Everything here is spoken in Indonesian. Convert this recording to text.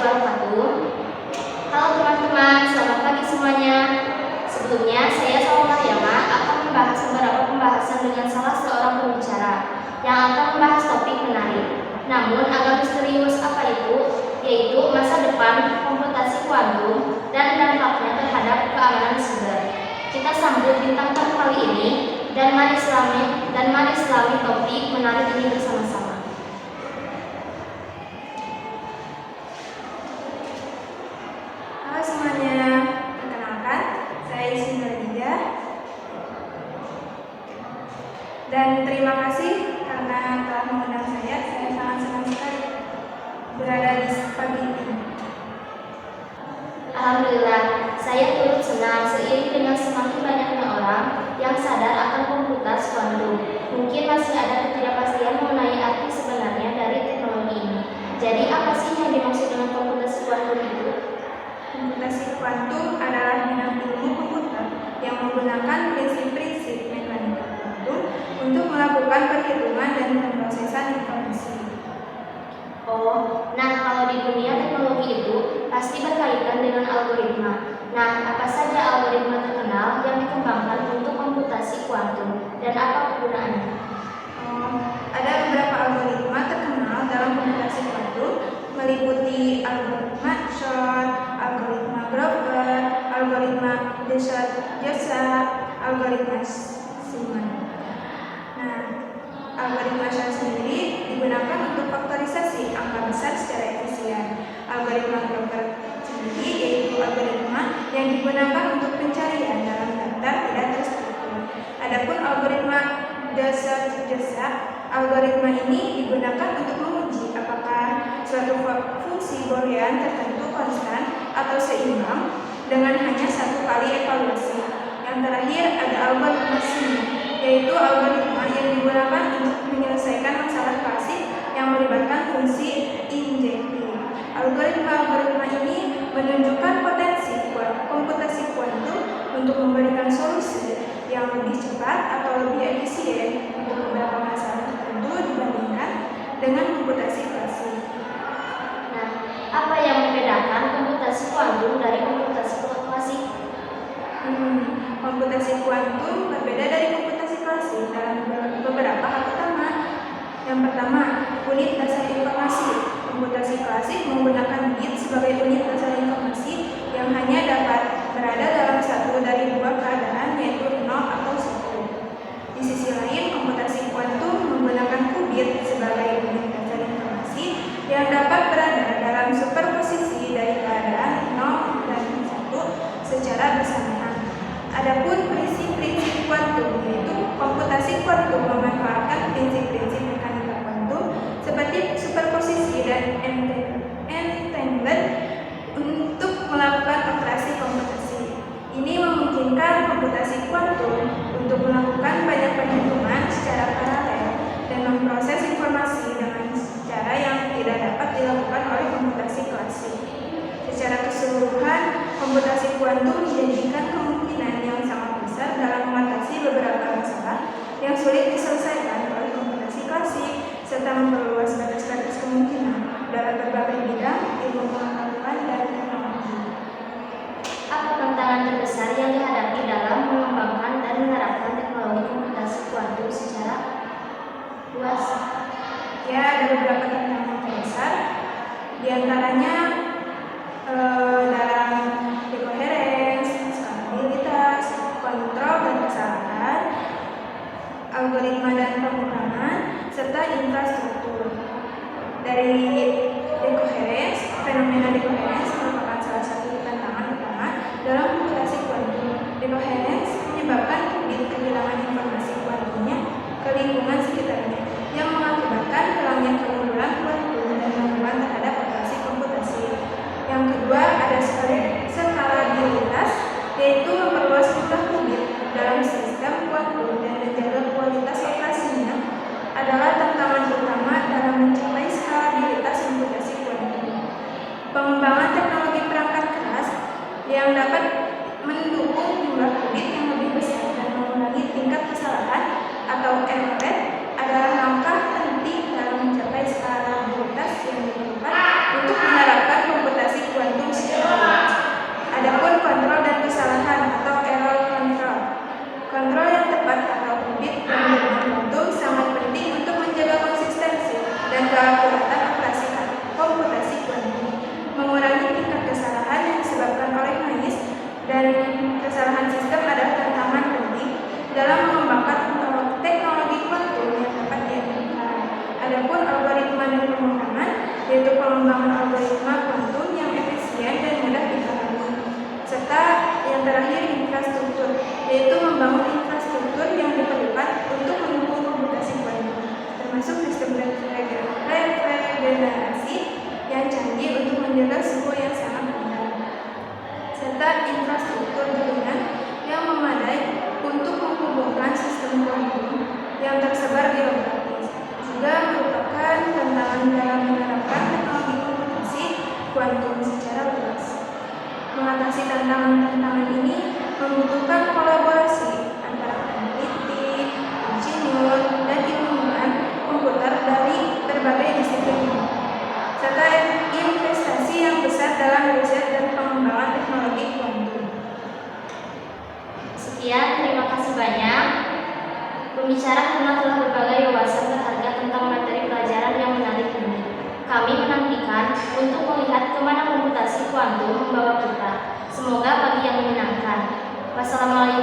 wabarakatuh. Halo teman-teman, selamat pagi semuanya. Sebelumnya, saya Salma Yama akan membahas beberapa pembahasan dengan salah seorang pembicara yang akan membahas topik menarik, namun agak misterius apa itu, yaitu masa depan komputasi kuantum dan dampaknya terhadap keamanan siber. Kita sambut bintang tamu kali ini dan mari selami topik menarik ini bersama-sama. Halo semuanya, perkenalkan, saya Ismi Nurida. Dan terima kasih karena telah mengundang saya sangat senang sekali berada di pagi ini. Alhamdulillah, saya turut senang seiring dengan semakin banyaknya orang yang sadar akan komputasi kuantum. Mungkin masih ada ketidakpastian mengenai arti sebenarnya dari teknologi ini. Jadi apa sih yang dimaksud dengan komputasi kuantum itu? Komputasi kuantum adalah bidang ilmu komputer yang menggunakan prinsip-prinsip mekanika kuantum untuk melakukan perhitungan dan pemrosesan informasi. Oh, nah kalau di dunia teknologi itu pasti berkaitan dengan algoritma. Nah, apa saja algoritma terkenal yang dikembangkan untuk komputasi kuantum dan apa kegunaannya? Ada beberapa algoritma terkenal dalam komputasi kuantum, meliputi algoritma Shor, algoritma Grover, algoritma Desargues, algoritma Simon. Nah, algoritma Shor sendiri digunakan untuk faktorisasi angka besar secara efisien. Algoritma Grover sendiri yaitu algoritma yang digunakan untuk pencarian dalam daftar tidak terstruktur. Adapun algoritma Desargues, algoritma ini digunakan untuk menguji apakah suatu fungsi boolean tertentu konstan atau seimbang dengan hanya satu kali evaluasi. Yang terakhir ada algoritma Simon, yaitu algoritma yang digunakan untuk menyelesaikan masalah klasik yang melibatkan fungsi injektif. Algoritma ini menunjukkan potensi komputasi kuantum untuk memberikan solusi yang lebih cepat atau lebih efisien untuk beberapa masalah tertentu dibandingkan dengan komputasi klasik. Nah, apa yang membedakan komputasi kuantum dari komputasi klasik? Komputasi kuantum berbeda dari komputasi klasik dalam beberapa hal utama. Yang pertama, unit dasar informasi. Komputasi klasik menggunakan bit sebagai unit dasar informasi yang hanya dapat berada dalam satu dari dua keadaan, yaitu 0 atau 1. Di sisi lain, komputasi kuantum menggunakan qubit sebagai unit dasar informasi yang dapat berada dalam superposisi dari keadaan 0 dan 1 secara bersamaan. Adapun prinsip-prinsip kuantum, yaitu komputasi kuantum memanfaatkan prinsip-prinsip mekanika kuantum seperti superposisi dan entanglement untuk melakukan operasi komputasi. Ini memungkinkan komputasi kuantum untuk melakukan banyak perhitungan secara paralel dan memproses informasi dengan cara yang tidak dapat dilakukan oleh komputasi klasik. Secara keseluruhan, komputasi kuantum menjadikan kemungkinan yang sangat besar dalam mengatasi beberapa masalah yang sulit diselesaikan oleh komputasi klasik, serta memperluas batas-batas kemungkinan dalam berbagai bidang ilmu pengetahuan dan teknologi. Apa tantangan terbesar yang dihadapi dalam mengembangkan dan menerapkan teknologi komputasi kuantum secara luas? Ya, ada beberapa tantangan terbesar, di antaranya dalam decoherence, skalabilitas, kontrol dan kesalahan, algoritma dan pemrograman, serta infrastruktur. Dari decoherence, fenomena decoherence merupakan salah satu tantangan utama dalam komputasi kuantum. Decoherence menyebabkan qubit kehilangan informasi kuantumnya ke lingkungan sekitarnya, yang mengakibatkan hilangnya keunggulan kuantum dan gangguan terhadap operasi komputasi. Yang kedua, ada skalabilitas, yaitu memperluas jumlah qubit dalam sistem kuantum dan menjaga kualitas operasinya adalah tantangan utama dalam mencapai skalabilitas yang membangun infrastruktur yang diperlukan untuk mendukung komputasi kuantum, termasuk sistem regenerasi yang canggih untuk menjaga suhu yang sangat rendah, serta infrastruktur jaringan yang memadai untuk menghubungkan sistem kuantum yang tersebar geografis, juga merupakan tantangan dalam menerapkan teknologi komputasi kuantum secara luas. Mengatasi tantangan-tantangan ini membutuhkan kolaborasi antara peneliti, insinyur, dan ilmuwan komputer dari berbagai disiplin, serta investasi yang besar dalam riset dan pengembangan teknologi kuantum. Sekian, terima kasih banyak. Pembicara telah berbagai wawasan berharga tentang materi pelajaran yang menarik ini. Kami menantikan untuk melihat kemana komputasi kuantum membawa kita. Semoga pagi yang menyenangkan. Wassalamualaikum.